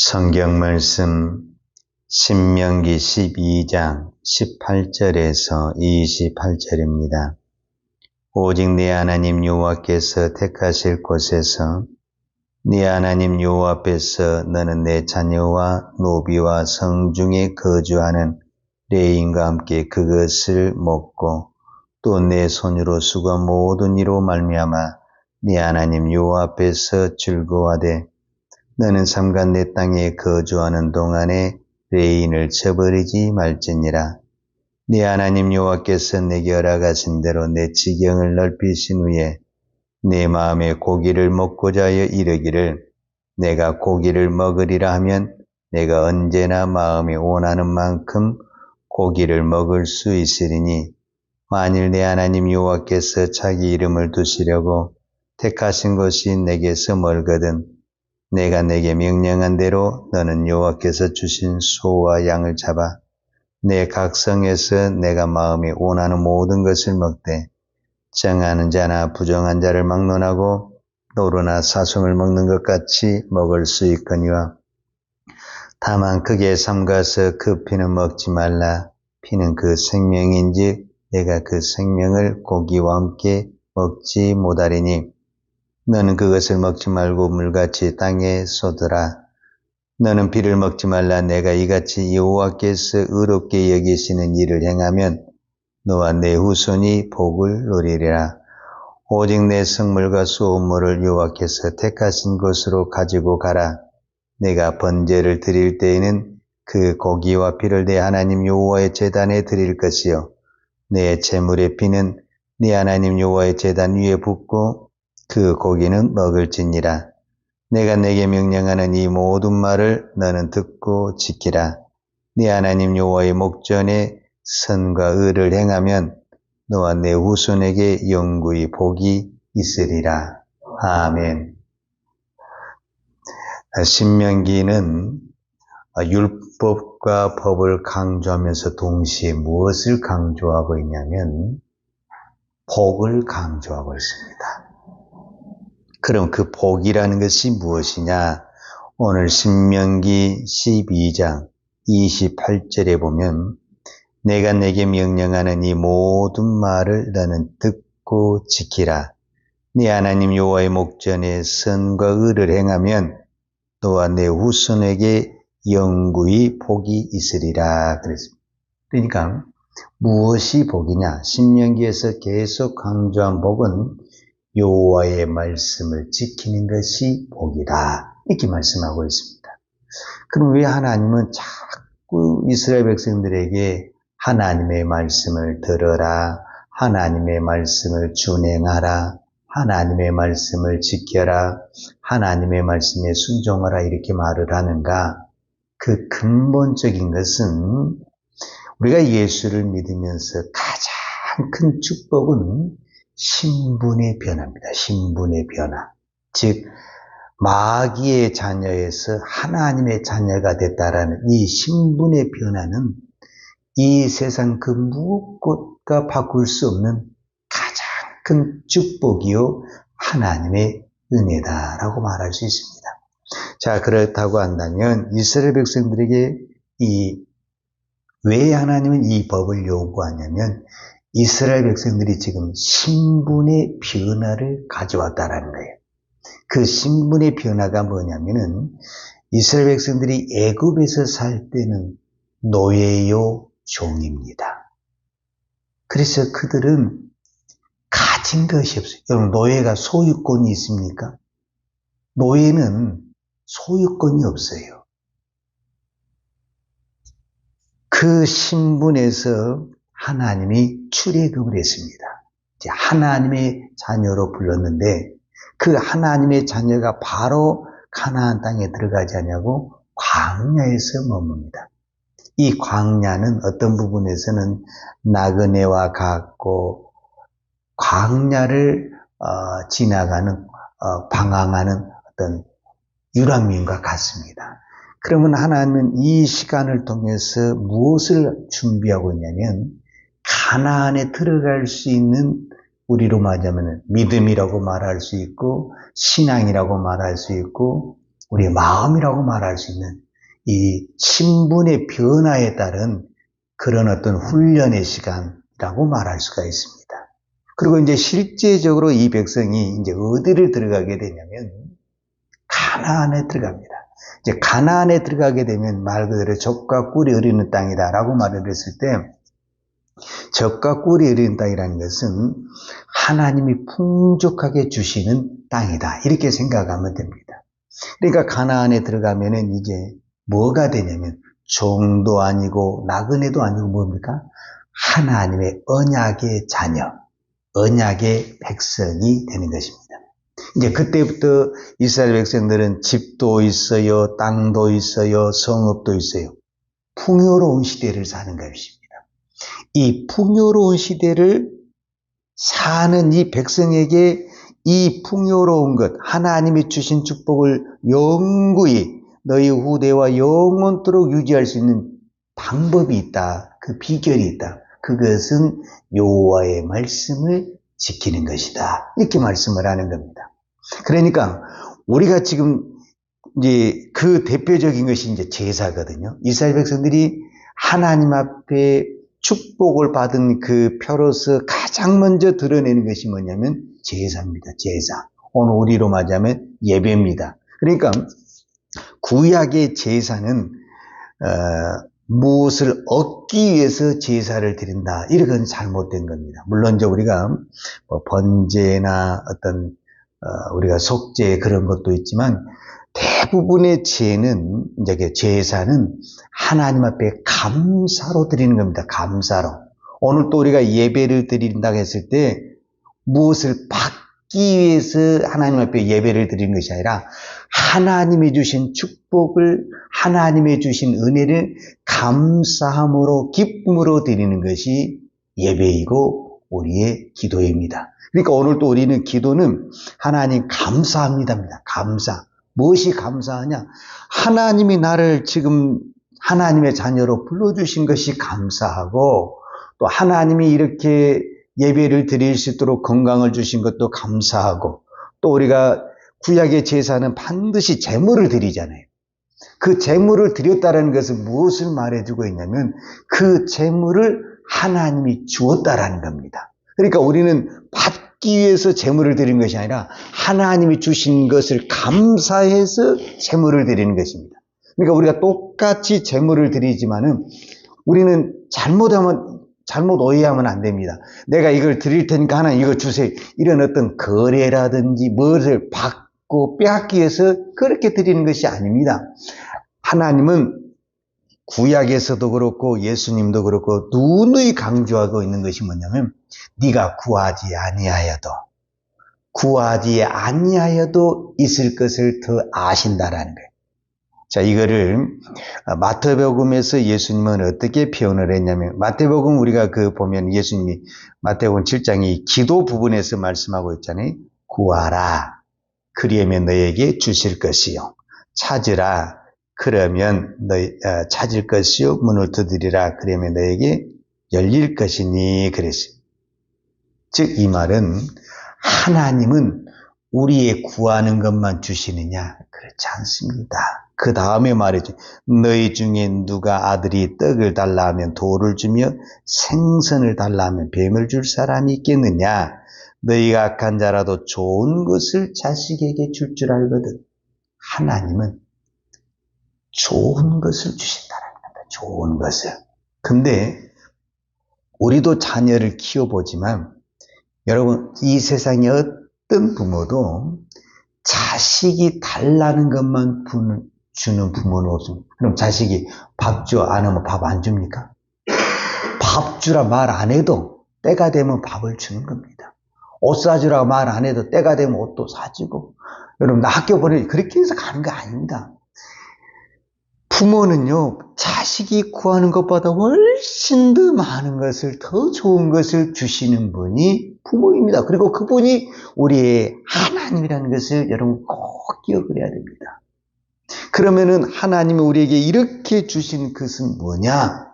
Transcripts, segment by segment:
성경 말씀 신명기 12장 18절에서 28절입니다. 오직 네 하나님 여호와께서 택하실 곳에서 네 하나님 여호와 앞에서 너는 내 자녀와 노비와 성중에 거주하는 레인과 함께 그것을 먹고 또 내 손으로 수고 모든 이로 말미암아 네 하나님 여호와 앞에서 즐거워하되 너는 삼가 내 땅에 거주하는 동안에 레인을 저버리지 말지니라. 네 하나님 여호와께서 내게 허락하신 대로 내 지경을 넓히신 후에 내 마음에 고기를 먹고자 하여 이르기를 내가 고기를 먹으리라 하면 내가 언제나 마음이 원하는 만큼 고기를 먹을 수 있으리니 만일 내 하나님 여호와께서 자기 이름을 두시려고 택하신 것이 내게서 멀거든 내가 내게 명령한 대로 너는 여호와께서 주신 소와 양을 잡아 내 각성에서 내가 마음이 원하는 모든 것을 먹되 정하는 자나 부정한 자를 막론하고 노루나 사슴을 먹는 것 같이 먹을 수 있거니와 다만 크게 삼가서 그 피는 먹지 말라. 피는 그 생명인즉 내가 그 생명을 고기와 함께 먹지 못하리니 너는 그것을 먹지 말고 물같이 땅에 쏟으라. 너는 피를 먹지 말라. 내가 이같이 여호와께서 의롭게 여기시는 일을 행하면 너와 내 후손이 복을 누리리라. 오직 내 성물과 수호물을 여호와께서 택하신 곳으로 가지고 가라. 내가 번제를 드릴 때에는 그 고기와 피를 내 하나님 여호와의 제단에 드릴 것이요 내 제물의 피는 네 하나님 여호와의 제단 위에 붓고 그 고기는 먹을지니라. 내가 내게 명령하는 이 모든 말을 너는 듣고 지키라. 네 하나님 여호와의 목전에 선과 의를 행하면 너와 내 후손에게 영구히 복이 있으리라. 아멘. 신명기는 율법과 법을 강조하면서 동시에 무엇을 강조하고 있냐면 복을 강조하고 있습니다. 그럼 그 복이라는 것이 무엇이냐? 오늘 신명기 12장 28절에 보면 내가 내게 명령하는 이 모든 말을 너는 듣고 지키라. 네 하나님 여호와의 목전에 선과 의를 행하면 너와 내 후손에게 영구히 복이 있으리라 그랬습니다. 그러니까 무엇이 복이냐? 신명기에서 계속 강조한 복은 여호와의 말씀을 지키는 것이 복이다. 이렇게 말씀하고 있습니다. 그럼 왜 하나님은 자꾸 이스라엘 백성들에게 하나님의 말씀을 들어라, 하나님의 말씀을 준행하라, 하나님의 말씀을 지켜라, 하나님의 말씀에 순종하라 이렇게 말을 하는가? 그 근본적인 것은 우리가 예수를 믿으면서 가장 큰 축복은 신분의 변화입니다. 신분의 변화. 즉 마귀의 자녀에서 하나님의 자녀가 됐다라는 이 신분의 변화는 이 세상 그 무엇과 바꿀 수 없는 가장 큰 축복이요 하나님의 은혜다라고 말할 수 있습니다. 자, 그렇다고 한다면 이스라엘 백성들에게 왜 하나님은 이 법을 요구하냐면 이스라엘 백성들이 지금 신분의 변화를 가져왔다라는 거예요. 그 신분의 변화가 뭐냐면은 이스라엘 백성들이 애굽에서 살 때는 노예요 종입니다. 그래서 그들은 가진 것이 없어요. 여러분 노예가 소유권이 있습니까? 노예는 소유권이 없어요. 그 신분에서 하나님이 출애굽을 했습니다. 이제 하나님의 자녀로 불렀는데 그 하나님의 자녀가 바로 가나안 땅에 들어가지 않냐고 광야에서 머뭅니다. 이 광야는 어떤 부분에서는 나그네와 같고 광야를 지나가는 방황하는 어떤 유랑민과 같습니다. 그러면 하나님은 이 시간을 통해서 무엇을 준비하고 있냐면 가나안에 들어갈 수 있는 우리로 말하자면 믿음이라고 말할 수 있고 신앙이라고 말할 수 있고 우리의 마음이라고 말할 수 있는 이 신분의 변화에 따른 그런 어떤 훈련의 시간이라고 말할 수가 있습니다. 그리고 이제 실제적으로 이 백성이 이제 어디를 들어가게 되냐면 가나안에 들어갑니다. 이제 가나안에 들어가게 되면 말 그대로 젖과 꿀이 흐르는 땅이다라고 말을 했을 때 젖과 꿀이 흐르는 땅이라는 것은 하나님이 풍족하게 주시는 땅이다. 이렇게 생각하면 됩니다. 그러니까 가나안에 들어가면은 이제 뭐가 되냐면 종도 아니고 나그네도 아니고 뭡니까? 하나님의 언약의 자녀, 언약의 백성이 되는 것입니다. 이제 그때부터 이스라엘 백성들은 집도 있어요, 땅도 있어요, 성읍도 있어요. 풍요로운 시대를 사는 것입니다. 이 풍요로운 시대를 사는 이 백성에게 이 풍요로운 것, 하나님이 주신 축복을 영구히 너희 후대와 영원토록 유지할 수 있는 방법이 있다. 그 비결이 있다. 그것은 여호와의 말씀을 지키는 것이다. 이렇게 말씀을 하는 겁니다. 그러니까 우리가 지금 이제 그 대표적인 것이 이제 제사거든요. 이스라엘 백성들이 하나님 앞에 축복을 받은 그 표로서 가장 먼저 드러내는 것이 뭐냐면 제사입니다. 제사. 오늘 우리로 말하자면 예배입니다. 그러니까 구약의 제사는 무엇을 얻기 위해서 제사를 드린다. 이런 잘못된 겁니다. 물론 이제 우리가 뭐 번제나 어떤 우리가 속죄 그런 것도 있지만 대부분의 제는 이제 제사는 하나님 앞에 감사로 드리는 겁니다. 감사로. 오늘 또 우리가 예배를 드린다고 했을 때 무엇을 받기 위해서 하나님 앞에 예배를 드리는 것이 아니라 하나님이 주신 축복을 하나님이 주신 은혜를 감사함으로 기쁨으로 드리는 것이 예배이고 우리의 기도입니다. 그러니까 오늘 또 우리는 기도는 하나님 감사합니다입니다. 감사. 무엇이 감사하냐? 하나님이 나를 지금 하나님의 자녀로 불러주신 것이 감사하고 또 하나님이 이렇게 예배를 드릴 수 있도록 건강을 주신 것도 감사하고 또 우리가 구약의 제사는 반드시 제물을 드리잖아요. 그 제물을 드렸다는 것은 무엇을 말해주고 있냐면 그 제물을 하나님이 주었다라는 겁니다. 그러니까 우리는 받기 위해서 제물을 드리는 것이 아니라 하나님이 주신 것을 감사해서 제물을 드리는 것입니다. 그러니까 우리가 똑같이 제물을 드리지만은 우리는 잘못 오해하면 안 됩니다. 내가 이걸 드릴 테니까 하나님 이거 주세요. 이런 어떤 거래라든지 무엇을 받고 빼앗기 위해서 그렇게 드리는 것이 아닙니다. 하나님은 구약에서도 그렇고 예수님도 그렇고 누누이 강조하고 있는 것이 뭐냐면 네가 구하지 아니하여도 있을 것을 더 아신다라는 거예요. 자, 이거를 마태복음에서 예수님은 어떻게 표현을 했냐면 마태복음 우리가 보면 예수님이 마태복음 7장이 기도 부분에서 말씀하고 있잖아요. 구하라 그리하면 너에게 주실 것이요 찾으라 그러면 찾을 것이요 문을 두드리라 그러면 너에게 열릴 것이니 그랬어요. 즉 이 말은 하나님은 우리의 구하는 것만 주시느냐? 그렇지 않습니다. 그 다음에 말이죠. 너희 중에 누가 아들이 떡을 달라 하면 돌을 주며 생선을 달라 하면 뱀을 줄 사람이 있겠느냐? 너희가 악한 자라도 좋은 것을 자식에게 줄 줄 알거든. 하나님은 좋은 것을 주신다는 겁니다. 좋은 것을. 근데 우리도 자녀를 키워보지만 여러분 이 세상에 어떤 부모도 자식이 달라는 것만 주는 부모는 없습니다. 그럼 자식이 밥 줘 안 하면 밥 안 줍니까? 밥 주라 말 안 해도 때가 되면 밥을 주는 겁니다. 옷 사주라 말 안 해도 때가 되면 옷도 사주고 여러분 나 학교 보내 그렇게 해서 가는 거 아닙니다. 부모는요 자식이 구하는 것보다 훨씬 더 많은 것을 더 좋은 것을 주시는 분이 부모입니다. 그리고 그분이 우리의 하나님이라는 것을 여러분 꼭 기억을 해야 됩니다. 그러면은 하나님이 우리에게 이렇게 주신 것은 뭐냐?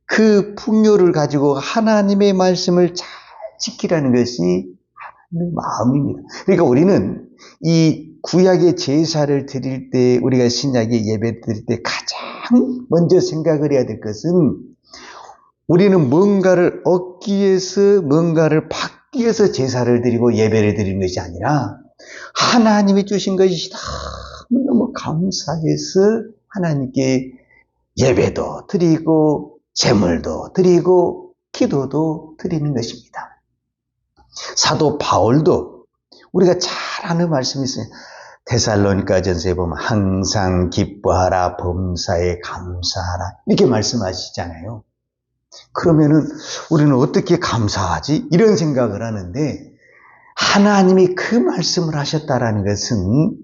그 풍요를 가지고 하나님의 말씀을 잘 지키라는 것이 하나님의 마음입니다. 그러니까 우리는 이 구약의 제사를 드릴 때, 우리가 신약의 예배 드릴 때 가장 먼저 생각을 해야 될 것은 우리는 뭔가를 얻기 위해서, 뭔가를 받기 위해서 제사를 드리고 예배를 드리는 것이 아니라 하나님이 주신 것이 너무 감사해서 하나님께 예배도 드리고 제물도 드리고 기도도 드리는 것입니다. 사도 바울도 우리가 잘 아는 말씀이 있어요. 데살로니가전서에 보면 항상 기뻐하라, 범사에 감사하라 이렇게 말씀하시잖아요. 그러면은 우리는 어떻게 감사하지? 이런 생각을 하는데, 하나님이 그 말씀을 하셨다라는 것은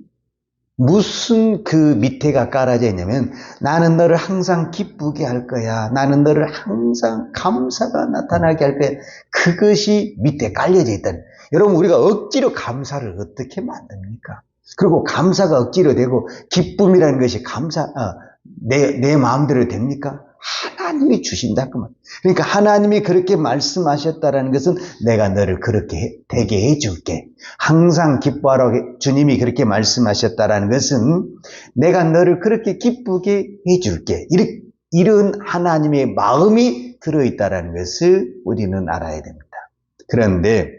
무슨 그 밑에가 깔아져 있냐면, 나는 너를 항상 기쁘게 할 거야, 나는 너를 항상 감사가 나타나게 할 거야, 그것이 밑에 깔려져 있다는. 여러분, 우리가 억지로 감사를 어떻게 만듭니까? 그리고 감사가 억지로 되고 기쁨이라는 것이 내 마음대로 됩니까? 하나님이 주신다 그 말. 그러니까 하나님이 그렇게 말씀하셨다라는 것은 내가 너를 그렇게 되게 해줄게. 항상 기뻐하라고 주님이 그렇게 말씀하셨다라는 것은 내가 너를 그렇게 기쁘게 해줄게. 이런 하나님의 마음이 들어있다라는 것을 우리는 알아야 됩니다. 그런데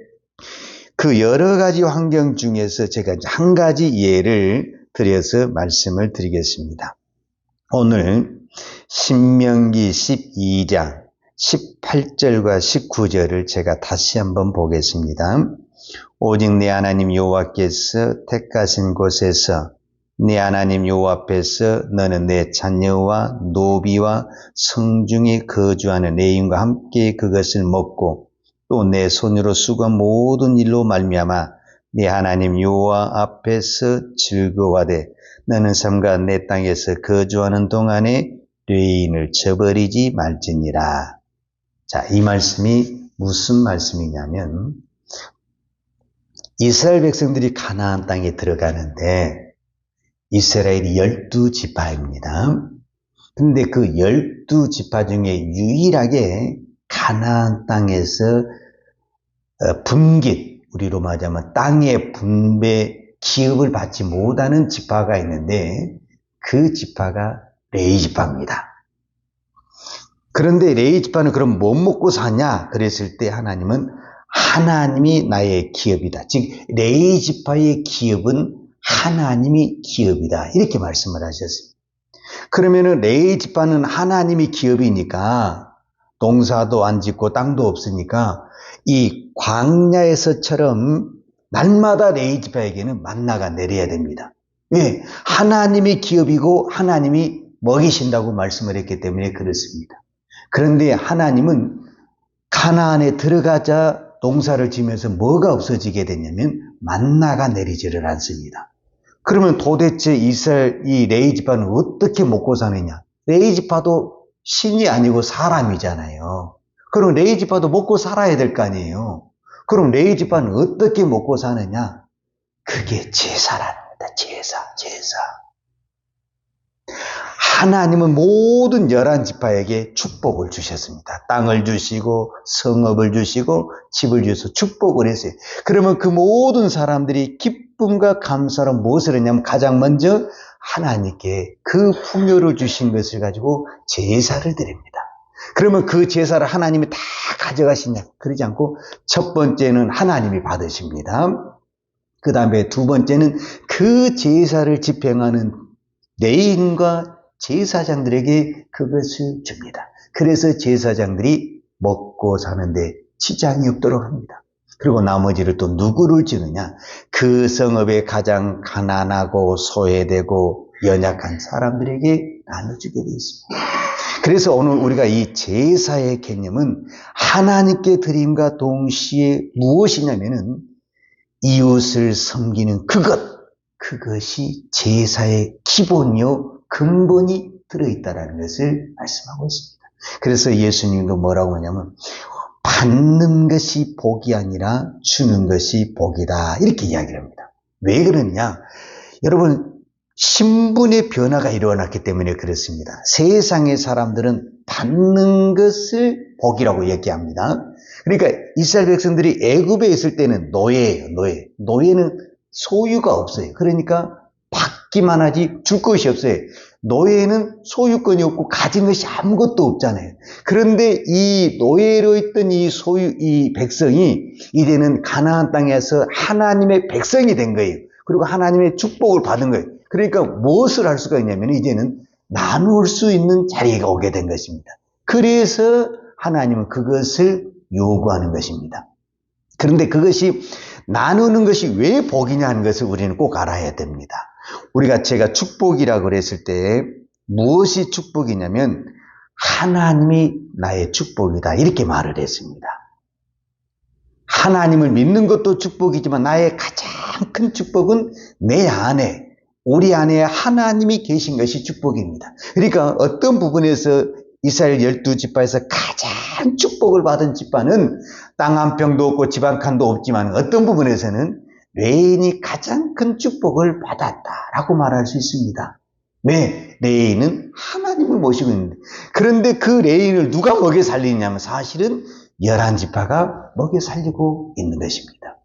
그 여러 가지 환경 중에서 제가 한 가지 예를 들여서 말씀을 드리겠습니다. 오늘 신명기 12장 18절과 19절을 제가 다시 한번 보겠습니다. 오직 내 하나님 여호와께서 택하신 곳에서 내 하나님 여호와 앞에서 너는 내 자녀와 노비와 성중에 거주하는 레인과 함께 그것을 먹고 또 내 손으로 수고한 모든 일로 말미암아 네 하나님 여호와 앞에서 즐거워하되 너는 삼가 내 땅에서 거주하는 동안에 레인을 저버리지 말지니라. 자, 이 말씀이 무슨 말씀이냐면 이스라엘 백성들이 가나안 땅에 들어가는데 이스라엘이 12지파입니다. 근데 그 12지파 중에 유일하게 가나안 땅에서 분깃, 우리로 말하자면 땅의 분배 기업을 받지 못하는 지파가 있는데 그 지파가 레위 지파입니다. 그런데 레위 지파는 그럼 뭐 먹고 사냐? 그랬을 때 하나님은 하나님이 나의 기업이다. 즉 레위 지파의 기업은 하나님이 기업이다. 이렇게 말씀을 하셨습니다. 그러면은 레위 지파는 하나님이 기업이니까 농사도 안 짓고 땅도 없으니까 이 광야에서처럼 날마다 레위 지파에게는 만나가 내려야 됩니다. 왜? 하나님이 기업이고 하나님이 먹이신다고 말씀을 했기 때문에 그렇습니다. 그런데 하나님은 가나안에 들어가자 농사를 지면서 뭐가 없어지게 되냐면 만나가 내리지를 않습니다. 그러면 도대체 이스라엘 이 레위 지파는 어떻게 먹고 사느냐? 레위 지파도 신이 아니고 사람이잖아요. 그럼 레위 지파도 먹고 살아야 될 거 아니에요. 그럼 레위 지파는 어떻게 먹고 사느냐? 그게 제사라는 겁니다. 제사. 하나님은 모든 11지파에게 축복을 주셨습니다. 땅을 주시고 성읍을 주시고 집을 주셔서 축복을 했어요. 그러면 그 모든 사람들이 기쁨과 감사로 무엇을 했냐면 가장 먼저 하나님께 그 풍요를 주신 것을 가지고 제사를 드립니다. 그러면 그 제사를 하나님이 다 가져가시냐? 그러지 않고 첫 번째는 하나님이 받으십니다. 그 다음에 두 번째는 그 제사를 집행하는 레위인과 제사장들에게 그것을 줍니다. 그래서 제사장들이 먹고 사는데 지장이 없도록 합니다. 그리고 나머지를 또 누구를 주느냐? 그 성읍에 가장 가난하고 소외되고 연약한 사람들에게 나눠주게 되어 있습니다. 그래서 오늘 우리가 이 제사의 개념은 하나님께 드림과 동시에 무엇이냐면은 이웃을 섬기는 그것이 제사의 기본이요 근본이 들어있다는 것을 말씀하고 있습니다. 그래서 예수님도 뭐라고 하냐면 받는 것이 복이 아니라 주는 것이 복이다 이렇게 이야기를 합니다. 왜 그러냐? 여러분 신분의 변화가 일어났기 때문에 그렇습니다. 세상의 사람들은 받는 것을 복이라고 얘기합니다. 그러니까 이스라엘 백성들이 애굽에 있을 때는 노예예요. 노예는 소유가 없어요. 그러니까 받기만 하지 줄 것이 없어요. 노예는 소유권이 없고 가진 것이 아무것도 없잖아요. 그런데 이 노예로 있던 이 백성이 이제는 가나안 땅에서 하나님의 백성이 된 거예요. 그리고 하나님의 축복을 받은 거예요. 그러니까 무엇을 할 수가 있냐면 이제는 나눌 수 있는 자리가 오게 된 것입니다. 그래서 하나님은 그것을 요구하는 것입니다. 그런데 그것이 나누는 것이 왜 복이냐 하는 것을 우리는 꼭 알아야 됩니다. 제가 축복이라고 그랬을 때 무엇이 축복이냐면 하나님이 나의 축복이다 이렇게 말을 했습니다. 하나님을 믿는 것도 축복이지만 나의 가장 큰 축복은 내 안에 우리 안에 하나님이 계신 것이 축복입니다. 그러니까 어떤 부분에서 이스라엘 12지파에서 가장 축복을 받은 지파는 땅 한 평도 없고 집 한 칸도 없지만 어떤 부분에서는 레인이 가장 큰 축복을 받았다라고 말할 수 있습니다. 왜? 레인은 하나님을 모시고 있는데 그런데 그 레인을 누가 먹여 살리냐면 사실은 11지파가 먹여 살리고 있는 것입니다.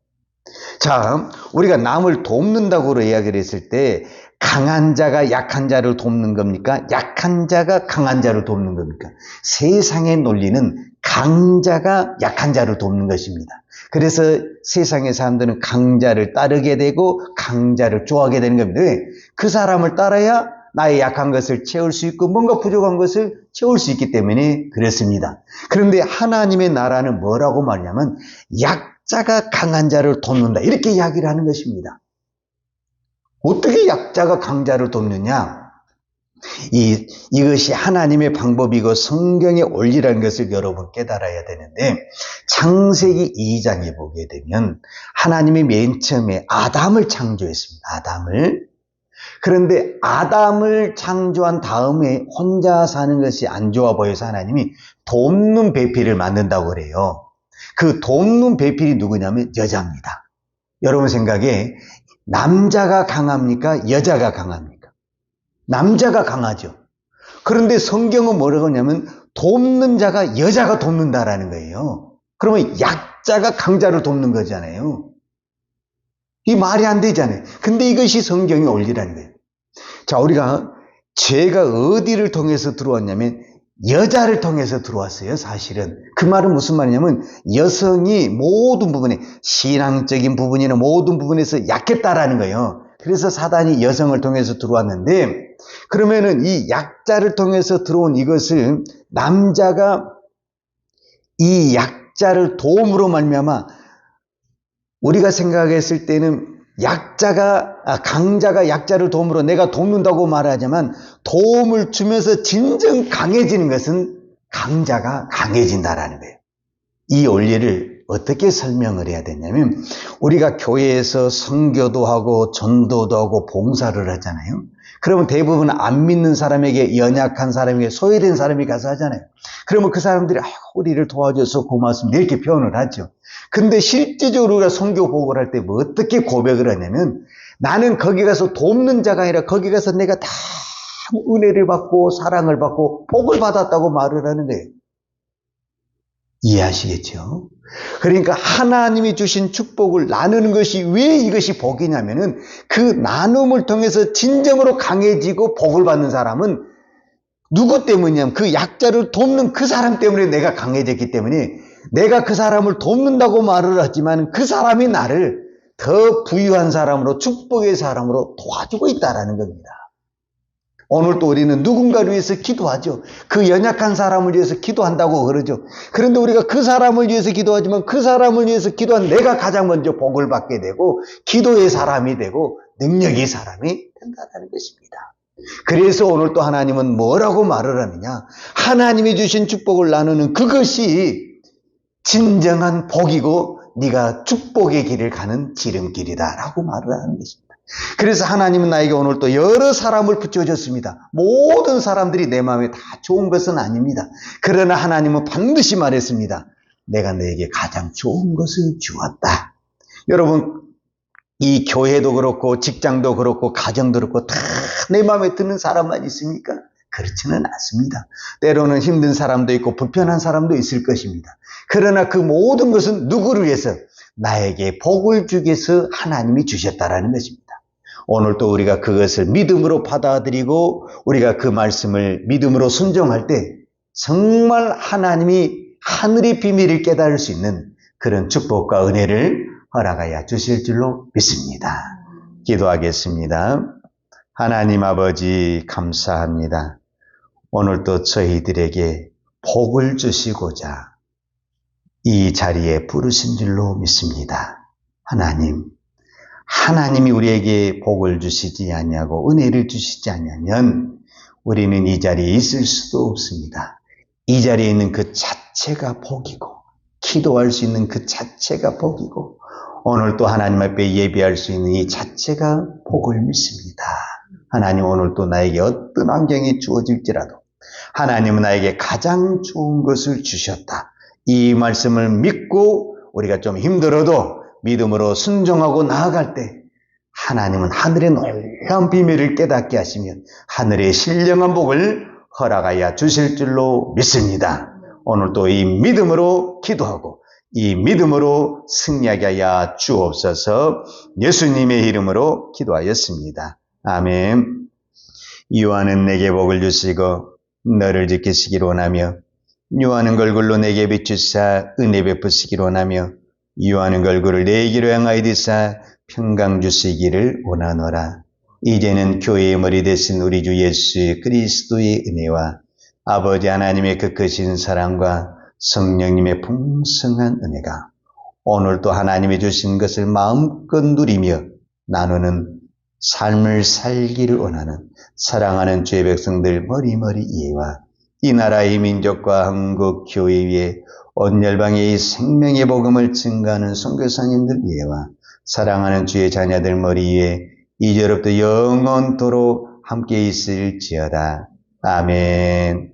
자, 우리가 남을 돕는다고 이야기를 했을 때 강한 자가 약한 자를 돕는 겁니까? 약한 자가 강한 자를 돕는 겁니까? 세상의 논리는 강자가 약한 자를 돕는 것입니다. 그래서 세상의 사람들은 강자를 따르게 되고 강자를 좋아하게 되는 겁니다. 왜? 그 사람을 따라야 나의 약한 것을 채울 수 있고 뭔가 부족한 것을 채울 수 있기 때문에 그렇습니다. 그런데 하나님의 나라는 뭐라고 말하냐면 약자가 강한 자를 돕는다 이렇게 이야기를 하는 것입니다. 어떻게 약자가 강자를 돕느냐? 이것이 하나님의 방법이고 성경의 원리라는 것을 여러분 깨달아야 되는데 창세기 2장에 보게 되면 하나님이 맨 처음에 아담을 창조했습니다. 그런데 아담을 창조한 다음에 혼자 사는 것이 안 좋아 보여서 하나님이 돕는 배필을 만든다고 그래요. 그 돕는 배필이 누구냐면 여자입니다. 여러분 생각에 남자가 강합니까? 여자가 강합니까? 남자가 강하죠. 그런데 성경은 뭐라고 하냐면 돕는 자가 여자가 돕는다라는 거예요. 그러면 약자가 강자를 돕는 거잖아요. 이 말이 안 되잖아요. 근데 이것이 성경의 원리라는 거예요. 자, 우리가 죄가 어디를 통해서 들어왔냐면 여자를 통해서 들어왔어요. 사실은 그 말은 무슨 말이냐면 여성이 모든 부분에 신앙적인 부분이나 모든 부분에서 약했다라는 거예요. 그래서 사단이 여성을 통해서 들어왔는데 그러면은 이 약자를 통해서 들어온 이것을 남자가 이 약자를 도움으로 말미암아 우리가 생각했을 때는 강자가 약자를 도움으로 내가 돕는다고 말하지만 도움을 주면서 진정 강해지는 것은 강자가 강해진다라는 거예요. 이 원리를 어떻게 설명을 해야 되냐면 우리가 교회에서 선교도 하고 전도도 하고 봉사를 하잖아요. 그러면 대부분 안 믿는 사람에게 연약한 사람에게 소외된 사람이 가서 하잖아요. 그러면 그 사람들이 우리를 도와줘서 고맙습니다 이렇게 표현을 하죠. 근데 실제적으로 우리가 선교 보고를 할 때 뭐 어떻게 고백을 하냐면 나는 거기 가서 돕는 자가 아니라 거기 가서 내가 다 은혜를 받고 사랑을 받고 복을 받았다고 말을 하는 거예요. 이해하시겠죠? 그러니까 하나님이 주신 축복을 나누는 것이 왜 이것이 복이냐면은 그 나눔을 통해서 진정으로 강해지고 복을 받는 사람은 누구 때문이냐면 그 약자를 돕는 그 사람 때문에 내가 강해졌기 때문에 내가 그 사람을 돕는다고 말을 하지만 그 사람이 나를 더 부유한 사람으로 축복의 사람으로 도와주고 있다는 겁니다. 오늘 또 우리는 누군가를 위해서 기도하죠. 그 연약한 사람을 위해서 기도한다고 그러죠. 그런데 우리가 그 사람을 위해서 기도하지만 그 사람을 위해서 기도한 내가 가장 먼저 복을 받게 되고 기도의 사람이 되고 능력의 사람이 된다는 것입니다. 그래서 오늘 또 하나님은 뭐라고 말을 하느냐? 하나님이 주신 축복을 나누는 그것이 진정한 복이고 네가 축복의 길을 가는 지름길이다 라고 말을 하는 것입니다. 그래서 하나님은 나에게 오늘 또 여러 사람을 붙여줬습니다. 모든 사람들이 내 마음에 다 좋은 것은 아닙니다. 그러나 하나님은 반드시 말했습니다. 내가 너에게 가장 좋은 것을 주었다. 여러분 이 교회도 그렇고 직장도 그렇고 가정도 그렇고 다 내 마음에 드는 사람만 있습니까? 그렇지는 않습니다. 때로는 힘든 사람도 있고 불편한 사람도 있을 것입니다. 그러나 그 모든 것은 누구를 위해서? 나에게 복을 주기 위해서 하나님이 주셨다라는 것입니다. 오늘 또 우리가 그것을 믿음으로 받아들이고 우리가 그 말씀을 믿음으로 순종할 때 정말 하나님이 하늘의 비밀을 깨달을 수 있는 그런 축복과 은혜를 허락하여 주실 줄로 믿습니다. 기도하겠습니다. 하나님 아버지 감사합니다. 오늘도 저희들에게 복을 주시고자 이 자리에 부르신 줄로 믿습니다. 하나님이 우리에게 복을 주시지 않냐고 은혜를 주시지 않냐면 우리는 이 자리에 있을 수도 없습니다. 이 자리에 있는 그 자체가 복이고 기도할 수 있는 그 자체가 복이고 오늘 또 하나님 앞에 예배할 수 있는 이 자체가 복을 믿습니다. 하나님 오늘 또 나에게 어떤 환경이 주어질지라도 하나님은 나에게 가장 좋은 것을 주셨다. 이 말씀을 믿고 우리가 좀 힘들어도 믿음으로 순종하고 나아갈 때 하나님은 하늘의 놀라운 비밀을 깨닫게 하시면 하늘의 신령한 복을 허락하여 주실 줄로 믿습니다. 오늘도 이 믿음으로 기도하고 이 믿음으로 승리하게 하여 주옵소서. 예수님의 이름으로 기도하였습니다. 아멘. 요한은 내게 복을 주시고 너를 지키시기를 원하며 요한은 걸굴로 내게 비추사 은혜 베푸시기를 원하며 요한은 걸굴을 내 길로 향하여디사 평강 주시기를 원하노라. 이제는 교회의 머리 되신 우리 주 예수 그리스도의 은혜와 아버지 하나님의 그 크신 사랑과 성령님의 풍성한 은혜가 오늘도 하나님이 주신 것을 마음껏 누리며 나누는 삶을 살기를 원하는 사랑하는 주의 백성들 머리머리 이해와 이 나라의 민족과 한국 교회 위에 온 열방의 이 생명의 복음을 증가하는 선교사님들 이해와 사랑하는 주의 자녀들 머리 위에 이제로부터 영원토록 함께 있을지어다. 아멘.